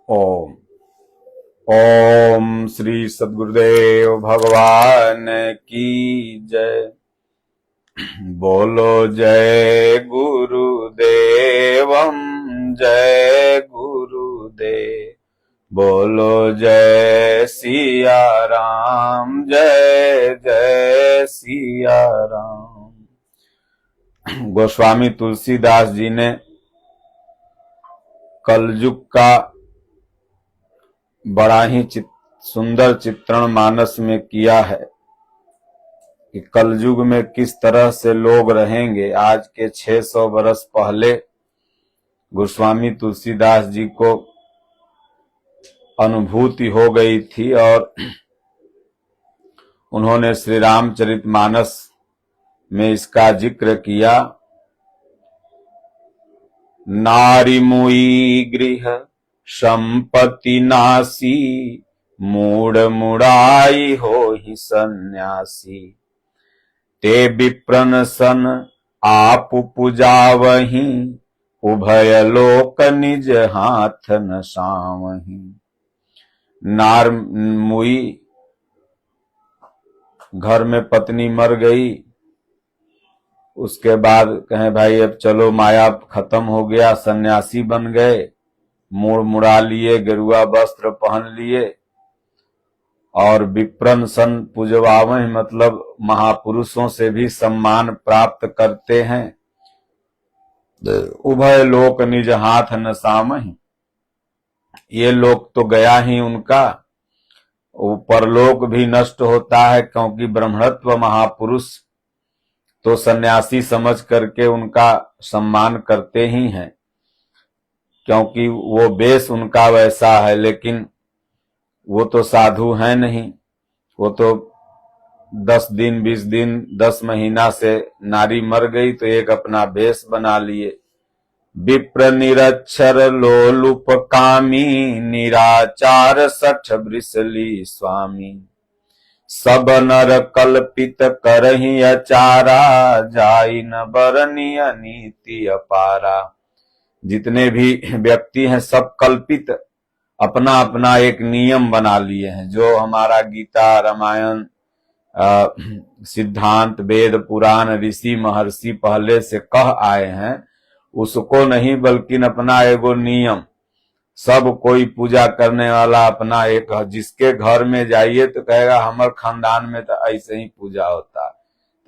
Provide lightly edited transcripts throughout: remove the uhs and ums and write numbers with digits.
ओम ओम श्री सद्गुरुदेव भगवान की जय। बोलो जय गुरुदेवम जय गुरुदेव। बोलो जय सिया राम जय जय सिया राम। गोस्वामी तुलसीदास जी ने कलयुग का बड़ा ही सुंदर चित्रण मानस में किया है कि कलयुग में किस तरह से लोग रहेंगे। आज के 600 वर्ष पहले गोस्वामी तुलसीदास जी को अनुभूति हो गई थी और उन्होंने श्री रामचरितमानस में इसका जिक्र किया। नारी मुई गृह संपत्ति नासी, मूड मुड़ाई हो ही सन्यासी। ते विप्रन सन आप पुजावही, उभय लोक निज हाथ न सावही। नार मुई, घर में पत्नी मर गई, उसके बाद कहें भाई अब चलो माया खत्म हो गया, सन्यासी बन गए, मूड़ मुड़ा लिए, गेरुआ वस्त्र पहन लिए और विप्रन सन पूजवावह, मतलब महापुरुषों से भी सम्मान प्राप्त करते हैं। उभय लोक निज हाथ न सामहि, ये लोक तो गया ही उनका, वो परलोक भी नष्ट होता है, क्योंकि ब्रह्मत्व महापुरुष तो सन्यासी समझ करके उनका सम्मान करते ही हैं, क्योंकि वो वेश उनका वैसा है। लेकिन वो तो साधु हैं नहीं, वो तो 10 दिन 20 दिन 10 महीना से नारी मर गई तो एक अपना वेश बना लिए। विप्र निरक्षर लोलुप कामी, निराचार सठ वृषली स्वामी। सब नर कल्पित करहि अचारा, जाई न बरनी अनीति अपारा। जितने भी व्यक्ति हैं सब कल्पित अपना अपना एक नियम बना लिए हैं। जो हमारा गीता रामायण सिद्धांत वेद पुराण ऋषि महर्षि पहले से कह आए हैं, उसको नहीं बल्कि अपना एगो नियम। सब कोई पूजा करने वाला अपना एक, जिसके घर में जाइए तो कहेगा हमर खानदान में तो ऐसे ही पूजा होता है,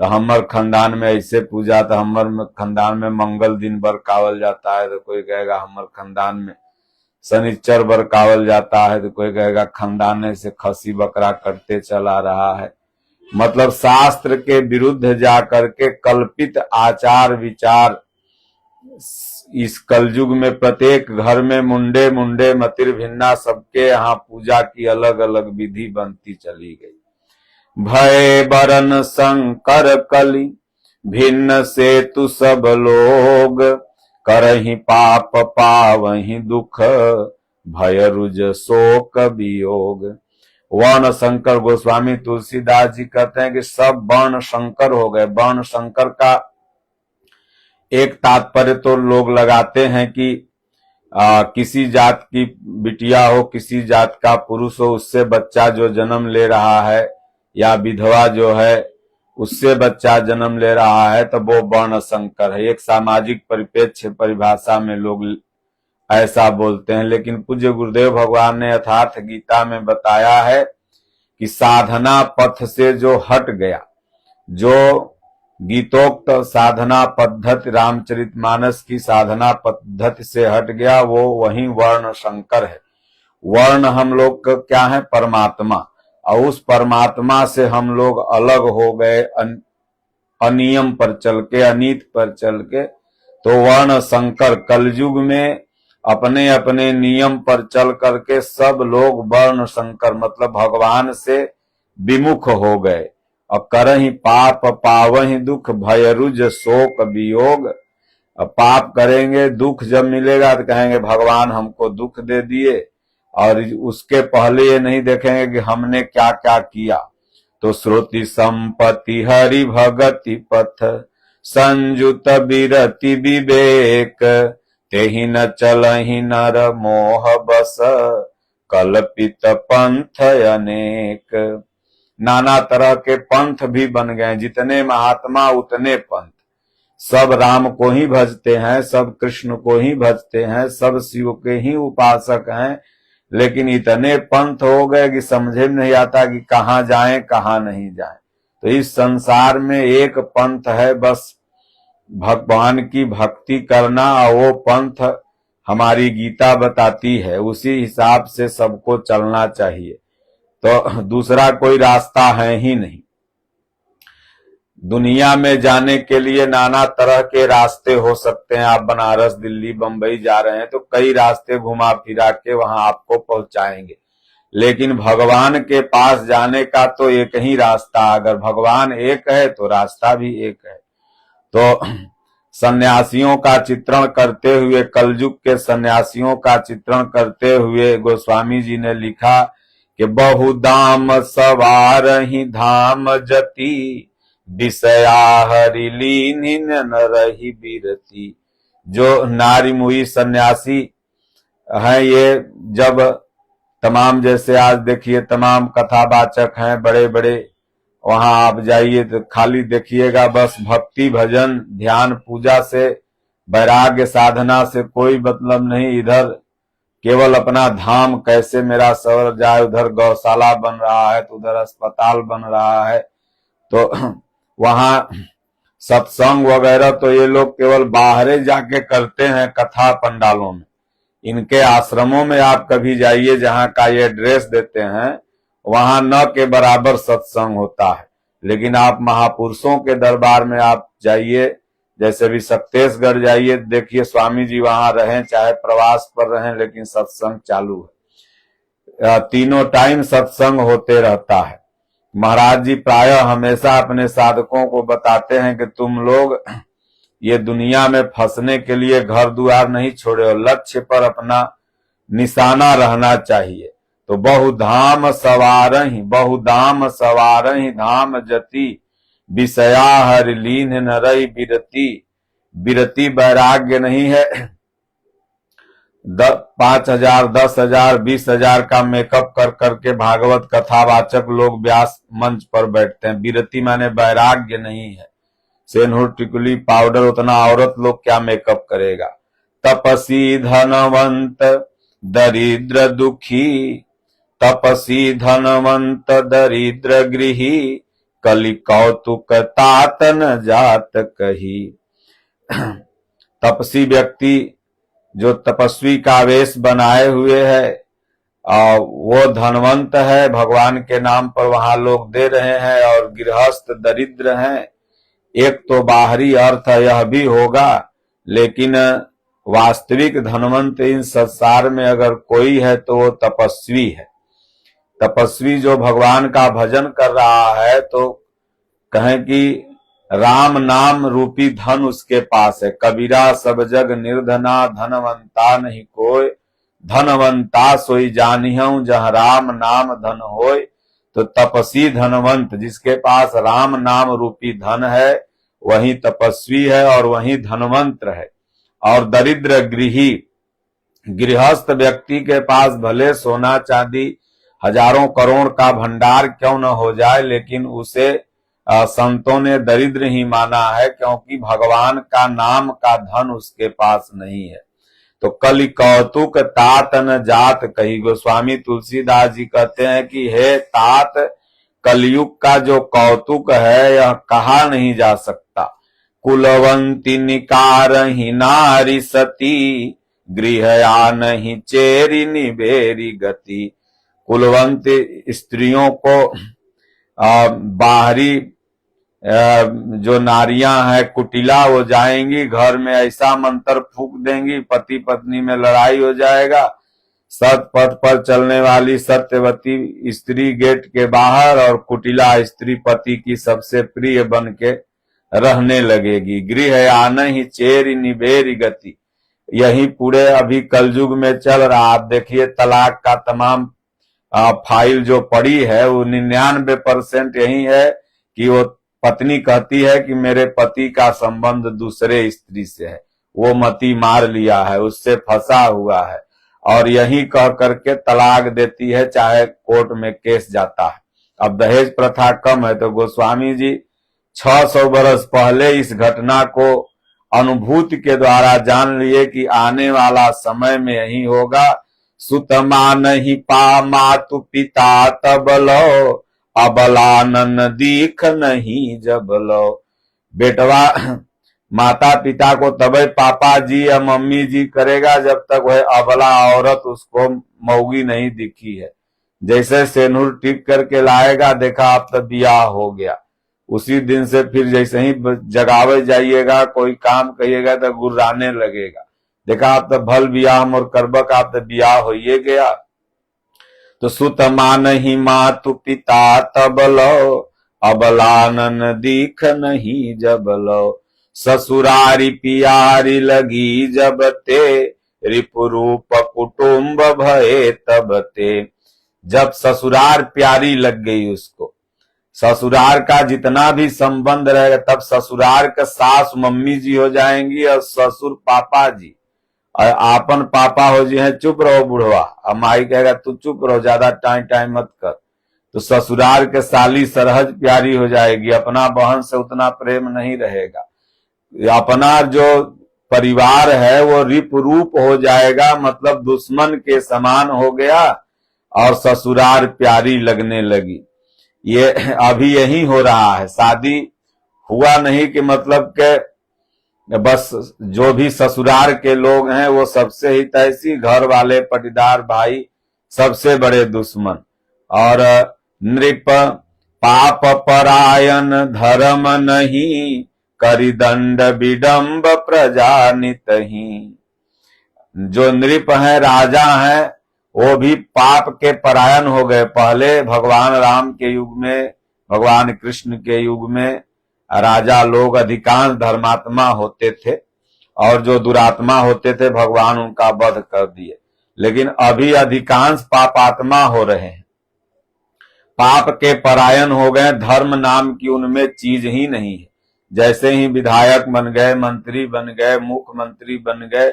तो हमर खानदान में ऐसे पूजा, तो हमर खानदान में मंगल दिन बरकावल जाता है, तो कोई कहेगा हमर खानदान में शनिचर बरकावल जाता है, तो कोई कहेगा खानदान से खसी बकरा करते चला रहा है। मतलब शास्त्र के विरुद्ध जाकर के कल्पित आचार विचार इस कलयुग में प्रत्येक घर में मुंडे मुंडे मतिर भिन्ना, सबके यहाँ पूजा की अलग अलग विधि बनती चली गई। भय बरन शंकर कलि भिन्न से तु सब लोग, करहि पाप पावहि दुख, भय रुज शोक वियोग। वर्ण शंकर गोस्वामी तुलसीदास जी कहते हैं कि सब वर्ण शंकर हो गए। वर्ण शंकर का एक तात्पर्य तो लोग लगाते हैं कि किसी जात की बिटिया हो, किसी जात का पुरुष हो, उससे बच्चा जो जन्म ले रहा है, या विधवा जो है उससे बच्चा जन्म ले रहा है, तो वो वर्ण संकर है। एक सामाजिक परिप्रेक्ष्य परिभाषा में लोग ऐसा बोलते हैं। लेकिन पूज्य गुरुदेव भगवान ने यथार्थ गीता में बताया है कि साधना पथ से जो हट गया, जो गीतोक्त साधना पद्धति रामचरितमानस की साधना पद्धति से हट गया, वो वही वर्ण शंकर है। वर्ण हम लोग का क्या है? परमात्मा। और उस परमात्मा से हम लोग अलग हो गए अनियम पर चल के, अनीत पर चल के। तो वर्ण शंकर कलयुग में अपने अपने नियम पर चल करके सब लोग वर्ण शंकर, मतलब भगवान से विमुख हो गए। और करहि पाप पावहि दुख, भय रुज शोक वियोग। पाप करेंगे, दुख जब मिलेगा तो कहेंगे भगवान हमको दुख दे दिए, और उसके पहले ये नहीं देखेंगे कि हमने क्या क्या किया। तो श्रुति संपत्ति हरि भगति पथ, संयुत विरति विवेक, तेहि न चलहि नर मोह बस, कल्पित पंथ अनेक। नाना तरह के पंथ भी बन गए, जितने महात्मा उतने पंथ। सब राम को ही भजते हैं, सब कृष्ण को ही भजते हैं, सब शिव के ही उपासक हैं, लेकिन इतने पंथ हो गए कि समझे में नहीं आता कि कहाँ जाएं कहाँ नहीं जाएं। तो इस संसार में एक पंथ है, बस भगवान की भक्ति करना, और वो पंथ हमारी गीता बताती है, उसी हिसाब से सबको चलना चाहिए। तो दूसरा कोई रास्ता है ही नहीं। दुनिया में जाने के लिए नाना तरह के रास्ते हो सकते हैं। आप बनारस, दिल्ली, बंबई जा रहे हैं तो कई रास्ते घुमा फिरा के वहां आपको पहुंचाएंगे, लेकिन भगवान के पास जाने का तो एक ही रास्ता। अगर भगवान एक है तो रास्ता भी एक है। तो सन्यासियों का चित्रण करते हुए, कलयुग के सन्यासियों का चित्रण करते हुए गोस्वामी जी ने लिखा कि बहुदाम सवार ही धाम जति, विषया हरि लीन न रही बिरती। जो नारी मुई सन्यासी हैं, ये जब तमाम, जैसे आज देखिए तमाम कथावाचक हैं बड़े बड़े, वहां आप जाइए तो खाली देखिएगा बस भक्ति भजन ध्यान पूजा से, वैराग्य साधना से कोई मतलब नहीं। इधर केवल अपना धाम कैसे मेरा सवर जाए, उधर गौशाला बन रहा है तो उधर अस्पताल बन रहा है, तो वहां सत्संग वगैरह तो ये लोग केवल बाहरे जाके करते हैं कथा पंडालों में। इनके आश्रमों में आप कभी जाइए जहां का ये एड्रेस देते हैं, वहां न के बराबर सत्संग होता है। लेकिन आप महापुरुषों के दरबार में आप जाइए, जैसे भी सत्तेशगढ़ जाइए, देखिए स्वामी जी वहां रहें चाहे प्रवास पर रहें, लेकिन सत्संग चालू है, तीनों टाइम सत्संग होते रहता है। महाराज जी प्रायः हमेशा अपने साधकों को बताते हैं कि तुम लोग ये दुनिया में फंसने के लिए घर द्वार नहीं छोड़े हो, लक्ष्य पर अपना निशाना रहना चाहिए। तो बहुधाम सवारहि, बहुधाम सवारहि धाम जति, विषया हरि लीन न रही बिरती। बिरती वैराग्य नहीं है 5,000, 10,000, 20,000 का मेकअप कर करके भागवत कथावाचक लोग व्यास मंच पर बैठते हैं। बिरती माने वैराग्य नहीं है। सेनुर टिकुली पाउडर, उतना औरत लोग क्या मेकअप करेगा। तपसी धनवंत दरिद्र दुखी, तपसी धनवंत दरिद्र गृही, कलि कौतुक तात न जात कही। तपसी व्यक्ति जो तपस्वी का वेश बनाए हुए है, वो धनवंत है, भगवान के नाम पर वहां लोग दे रहे हैं, और गृहस्थ दरिद्र हैं। एक तो बाहरी अर्थ यह भी होगा, लेकिन वास्तविक धनवंत इस संसार में अगर कोई है तो वो तपस्वी है। तपस्वी जो भगवान का भजन कर रहा है, तो कहें कि राम नाम रूपी धन उसके पास है। कबीरा सब जग निर्धना, धनवंता नहीं कोय, धनवंता सोई जानिहूं जहाँ राम नाम धन होय। तो तपस्वी धनवंत, जिसके पास राम नाम रूपी धन है वही तपस्वी है और वही धनवंत है। और दरिद्र गृही, गृहस्थ व्यक्ति के पास भले सोना चांदी हजारों करोड़ का भंडार क्यों न हो जाए, लेकिन उसे संतों ने दरिद्र ही माना है, क्योंकि भगवान का नाम का धन उसके पास नहीं है। तो कलि कौतुक तात न जात कही। गोस्वामी तुलसीदास जी कहते हैं कि हे तात, कलयुग का जो कौतुक है यह कहा नहीं जा सकता। कुलवंती निकार ही नारी सती, गृहया नहीं चेरी निबेरी गति। कुलवंत स्त्रियों को बाहरी जो नारियां हैं कुटिला, वो जाएंगी घर में ऐसा मंत्र फूक देंगी, पति पत्नी में लड़ाई हो जाएगा। सत पथ पर चलने वाली सत्यवती स्त्री गेट के बाहर, और कुटिला स्त्री पति की सबसे प्रिय बन के रहने लगेगी। गृह आन ही चेरी निबेरी गति, यही पूरे अभी कलयुग में चल रहा। आप देखिए तलाक का तमाम फाइल जो पड़ी है, वो 99% यही है कि वो पत्नी कहती है कि मेरे पति का संबंध दूसरे स्त्री से है, वो मती मार लिया है, उससे फंसा हुआ है, और यही कह करके तलाक देती है, चाहे कोर्ट में केस जाता है। अब दहेज प्रथा कम है, तो गोस्वामी जी 600 बरस पहले इस घटना को अनुभूति के द्वारा जान लिए कि आने वाला समय में यही होगा। सुतमा नहीं पा मातु पिता तब लो, अबलानन दीख नहीं जब लो। बेटवा माता पिता को तबे पापा जी या मम्मी जी करेगा जब तक वह अबला औरत उसको मौगी नहीं दिखी है। जैसे सेनुर टिक करके लाएगा, देखा अब तो बियाह हो गया, उसी दिन से फिर जैसे ही जगावे जाइएगा, कोई काम कहिएगा तो गुर्राने लगेगा, देखा अब तो भल बियाह मोर करबक, आप तो बियाह होइए गया। तो सुत मानहि मातु पिता तब लो, अबलानन दीख नहीं जब लो। ससुरारी पियारी लगी जब ते, रिपुरूप कुटुंब भये तब ते। जब ससुरार प्यारी लग गई उसको, ससुरार का जितना भी संबंध रहेगा, तब ससुरार का सास मम्मी जी हो जाएंगी और ससुर पापा जी, और आपन पापा हो जी हैं चुप रहो बुढ़वा। अब माई कहेगा तू चुप रहो, ज्यादा टाइम टाइम मत कर। तो ससुराल के साली सरहज प्यारी हो जाएगी, अपना बहन से उतना प्रेम नहीं रहेगा, अपना जो परिवार है वो रिप रूप हो जाएगा, मतलब दुश्मन के समान हो गया, और ससुराल प्यारी लगने लगी। ये अभी यही हो रहा है, शादी हुआ नहीं कि मतलब के बस जो भी ससुराल के लोग हैं वो सबसे ही तैसी, घर वाले पटीदार भाई सबसे बड़े दुश्मन। और नृप पाप परायण धर्म नहीं, करि दंड विडम्ब प्रजा नितहि। जो नृप हैं, राजा हैं, वो भी पाप के परायण हो गए। पहले भगवान राम के युग में, भगवान कृष्ण के युग में राजा लोग अधिकांश धर्मात्मा होते थे, और जो दुरात्मा होते थे भगवान उनका वध कर दिए। लेकिन अभी अधिकांश पापात्मा हो रहे हैं, पाप के परायण हो गए, धर्म नाम की उनमें चीज ही नहीं है। जैसे ही विधायक बन गए, मंत्री बन गए, मुख्यमंत्री बन गए,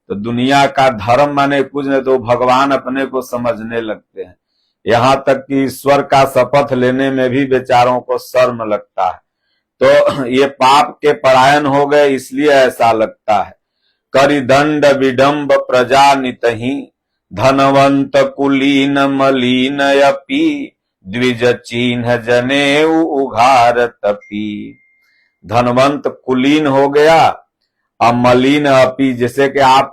तो दुनिया का धर्म माने कुछ नहीं, तो भगवान अपने को समझने लगते हैं। यहां तक कि ईश्वर का शपथ लेने में भी बेचारों को शर्म लगता है। तो ये पाप के परायण हो गए, इसलिए ऐसा लगता है। करि दंड विडम्ब प्रजा नितहि, धनवंत कुलीन मलीन अपि, द्विज चिन्ह जनेऊ उघार तपी। धनवंत कुलीन हो गया, और मलिन अपी, जैसे कि आप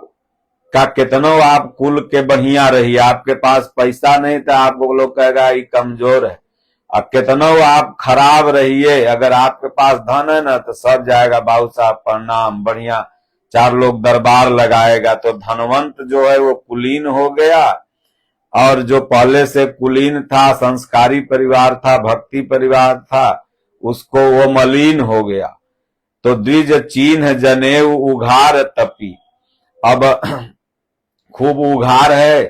का कितनो आप कुल के बढ़िया रही, आपके पास पैसा नहीं तो आपको लोग कहेगा ये कमजोर है, और कितनो आप खराब रहिए, अगर आपके पास धन है ना तो सब जाएगा बाबू साहब प्रणाम, बढ़िया, चार लोग दरबार लगाएगा। तो धनवंत जो है वो कुलीन हो गया, और जो पहले से कुलीन था, संस्कारी परिवार था, भक्ति परिवार था, उसको वो मलिन हो गया। तो द्विज चिन्ह जनेऊ उघार तपी। अब खूब उघार है,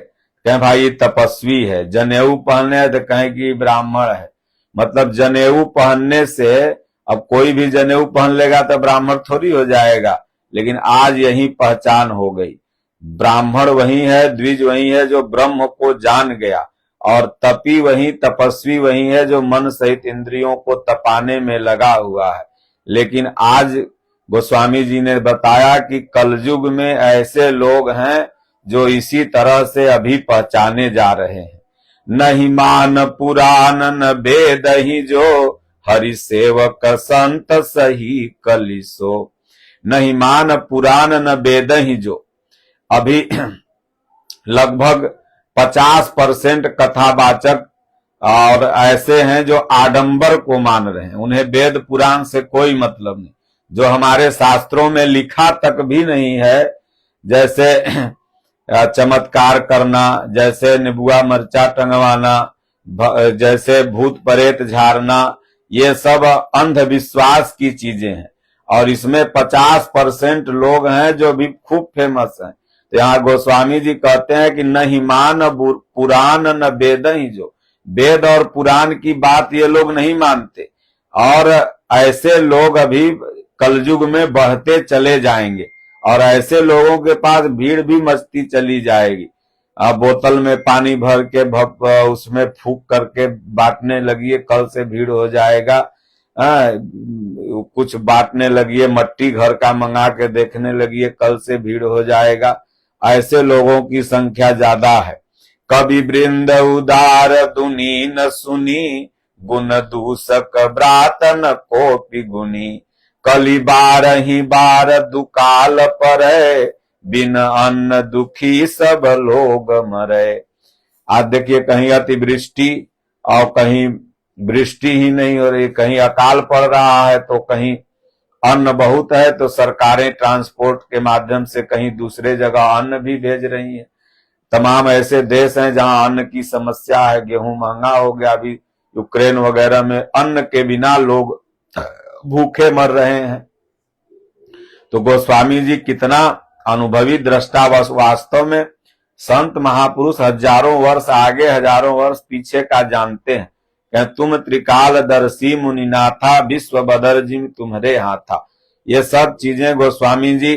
कहें भाई तपस्वी है, जनेऊ पहने है तो कहें कि ब्राह्मण है। मतलब जनेऊ पहनने से, अब कोई भी जनेऊ पहन लेगा तो ब्राह्मण थोड़ी हो जाएगा, लेकिन आज यही पहचान हो गई। ब्राह्मण वही है, द्विज वही है जो ब्रह्म को जान गया, और तपी वही, तपस्वी वही है जो मन सहित इंद्रियों को तपाने में लगा हुआ है। लेकिन आज गोस्वामी जी ने बताया कि कलयुग में ऐसे लोग हैं जो इसी तरह से अभी पहचाने जा रहे हैं। नहीं मान पुराण न वेद ही जो, हरि सेवक संत सही कलिसो। नहीं मान पुराण न वेद ही जो, अभी लगभग 50% कथावाचक और ऐसे हैं जो आडंबर को मान रहे हैं, उन्हें वेद पुराण से कोई मतलब नहीं, जो हमारे शास्त्रों में लिखा तक भी नहीं है, जैसे चमत्कार करना, जैसे निबुआ मरचा टंगवाना, जैसे भूत प्रेत झाड़ना, ये सब अंधविश्वास की चीजें हैं। और इसमें 50% लोग हैं जो भी खूब फेमस हैं। तो यहाँ गोस्वामी जी कहते हैं कि नहीं मान पुराण न वेद ही जो, वेद और पुराण की बात ये लोग नहीं मानते, और ऐसे लोग अभी कलयुग में बढ़ते चले जाएंगे। और ऐसे लोगों के पास भीड़ भी मचती चली जाएगी। अब बोतल में पानी भर के उसमें फूंक करके बांटने लगी, कल से भीड़ हो जाएगा। कुछ बांटने लगी, मट्टी घर का मंगा के देखने लगी, कल से भीड़ हो जाएगा। ऐसे लोगों की संख्या ज्यादा है। कवि वृंद उदार दुनी न सुनी, गुण दूसक ब्रातन कोपि गुनी। कली बारही बार दुकाल परे, बिन अन्न दुखी सब लोग मरे। आज देखिए कहीं अतिवृष्टि और कहीं वृष्टि ही नहीं हो रही, कहीं अकाल पड़ रहा है तो कहीं अन्न बहुत है तो सरकारें ट्रांसपोर्ट के माध्यम से कहीं दूसरे जगह अन्न भी भेज रही हैं। तमाम ऐसे देश हैं जहां अन्न की समस्या है, गेहूं महंगा हो गया, अभी यूक्रेन वगैरह में अन्न के बिना लोग भूखे मर रहे हैं। तो गोस्वामी जी कितना अनुभवी दृष्टा, वास्तव में संत महापुरुष हजारों वर्ष आगे हजारों वर्ष पीछे का जानते हैं। तुम त्रिकाल दर्शी मुनिनाथा, विश्व बदर जिम तुम्हारे हाथा। ये सब चीजें गोस्वामी जी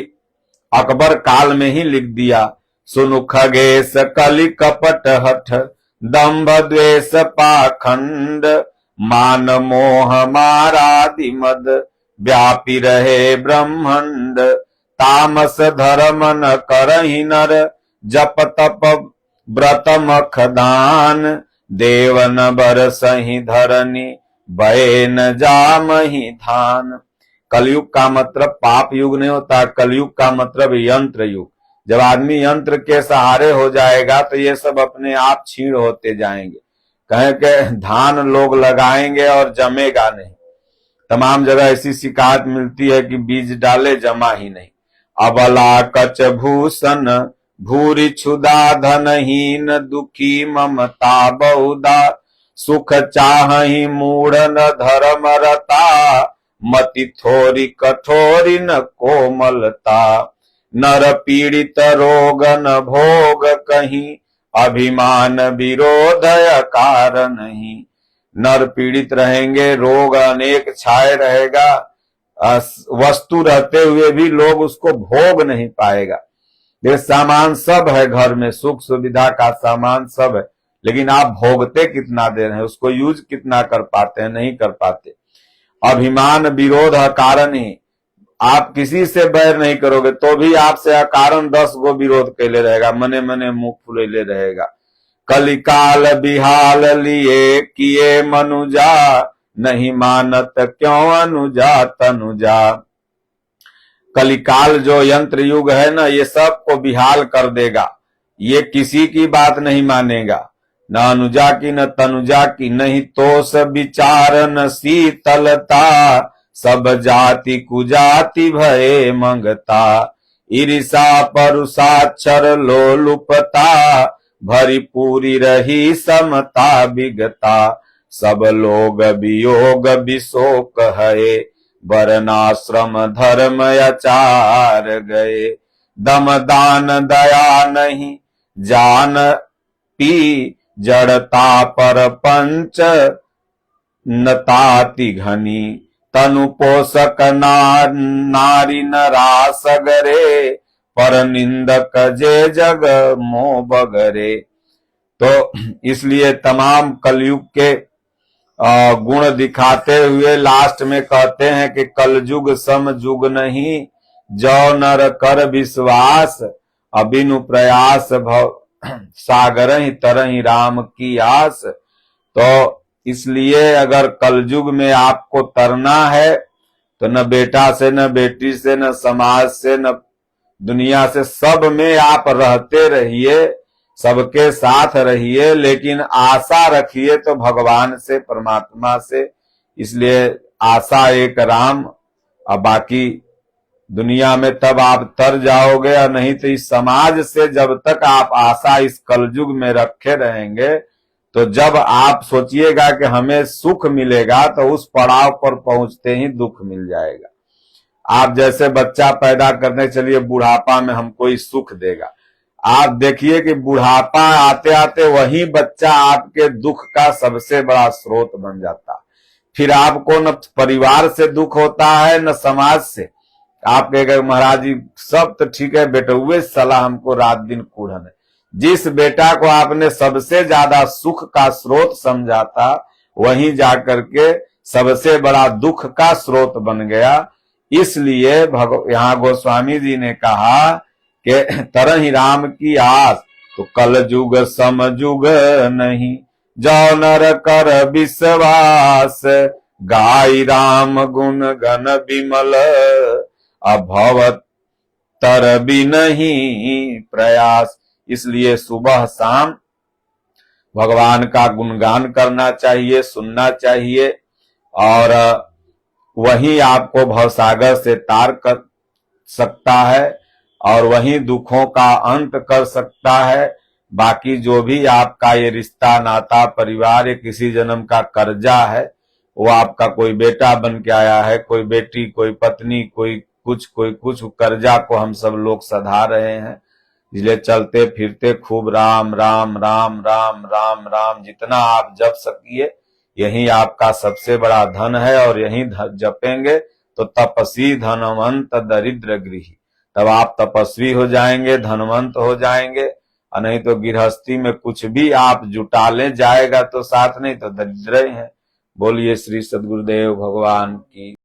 अकबर काल में ही लिख दिया। सुनु खगेश कलि कपट हठ, दंभ द्वेष पाखंड, मान मोह मारादि मद, व्यापी रहे ब्रह्मंड। तामस धर्म न करहि नर, जप तप व्रत मख दान, देवन बरसहि धरनी, भय न जामहि धान। कलयुग का मतलब पाप युग नहीं होता, कलयुग का मतलब यंत्र युग। जब आदमी यंत्र के सहारे हो जाएगा तो ये सब अपने आप छीण होते जाएंगे। कहें कि धान लोग लगाएंगे और जमेगा नहीं। तमाम जगह ऐसी शिकायत मिलती है कि बीज डाले जमा ही नहीं। अबला कच भूषण, भूरि क्षुदा धनहीन, दुखी ममता बहुधा, सुख चाहहि मूढ़ न धर्म रता, मति थोरी कठोरी न कोमलता। नर पीड़ित रोग न भोग कहीं, अभिमान विरोध कारण नहीं। नर पीड़ित रहेंगे, रोग अनेक छाए रहेगा, वस्तु रहते हुए भी लोग उसको भोग नहीं पाएगा। ये सामान सब है घर में, सुख सुविधा का सामान सब है, लेकिन आप भोगते कितना देर है, उसको यूज कितना कर पाते हैं, नहीं कर पाते। अभिमान विरोध अकारण ही, आप किसी से बैर नहीं करोगे तो भी आपसे अकारण 10 गो विरोध कैले रहेगा, मने मने मुंह फुलेले रहेगा। कलिकाल बिहाल लिए किए मनुजा, नहीं मानत क्यों अनुजा तनुजा। कलिकाल जो यंत्र युग है ना, ये सबको बिहाल कर देगा। ये किसी की बात नहीं मानेगा, न अनुजा की न तनुजा की। नहीं तोष विचार न शीतलता, सब जाति कुजाति भये मंगता। ईर्षा परुषाक्षर लोलुपता, भरी पूरी रही समता विगता। सब लोग वियोग विशोक है, वर्णाश्रम धर्म आचार गए। दम दान दया नहीं जान पी, जड़ता पर पंच नताति घनी। तनु पोषक नारी नरास गरे, पर निंदक जे जग मोह बगरे। तो इसलिए तमाम कलयुग के गुण दिखाते हुए लास्ट में कहते हैं कि कलयुग सम जुग नहीं, जो नर कर विश्वास, अबिनु प्रयास भव सागर ही तरही राम की आस। तो इसलिए अगर कलयुग में आपको तरना है तो न बेटा से, न बेटी से, न समाज से, न दुनिया से, सब में आप रहते रहिए, सबके साथ रहिए, लेकिन आशा रखिए तो भगवान से, परमात्मा से। इसलिए आशा एक राम, और बाकी दुनिया में तब आप तर जाओगे, और नहीं तो इस समाज से जब तक आप आशा इस कलयुग में रखे रहेंगे, तो जब आप सोचिएगा कि हमें सुख मिलेगा तो उस पड़ाव पर पहुंचते ही दुख मिल जाएगा। आप जैसे बच्चा पैदा करने चलिए, बुढ़ापा में हमको इस सुख देगा, आप देखिए कि बुढ़ापा आते आते वही बच्चा आपके दुख का सबसे बड़ा स्रोत बन जाता। फिर आपको न परिवार से दुख होता है, न समाज से, आप कहेगा महाराज जी सब तो ठीक है, बेटुए सलाह हमको रात दिन कूढ़न है। जिस बेटा को आपने सबसे ज्यादा सुख का स्रोत समझा था, वहीं जाकर के सबसे बड़ा दुख का स्रोत बन गया। इसलिए यहाँ गोस्वामी जी ने कहा कि तरहि राम की आस, तो कल जुग समजुग नहीं, जो नर कर विश्वास, गाय राम गुण गण विमल, अभवत तर भी नहीं प्रयास। इसलिए सुबह शाम भगवान का गुणगान करना चाहिए, सुनना चाहिए, और वही आपको भवसागर से तार कर सकता है और वही दुखों का अंत कर सकता है। बाकी जो भी आपका ये रिश्ता नाता परिवार, ये किसी जन्म का कर्जा है, वो आपका कोई बेटा बन के आया है, कोई बेटी, कोई पत्नी, कोई कुछ कर्जा को हम सब लोग सधा रहे हैं। इसलिए चलते फिरते खूब राम राम राम राम राम राम जितना आप जप सकिए, यही आपका सबसे बड़ा धन है। और यही जपेंगे तो तपस्वी धनवंत दरिद्र गृही, तब आप तपस्वी हो जाएंगे, धनवंत हो जाएंगे। और नहीं तो गृहस्थी में कुछ भी आप जुटा ले जाएगा तो साथ, नहीं तो दरिद्र ही है। बोलिए श्री सद्गुरुदेव भगवान की।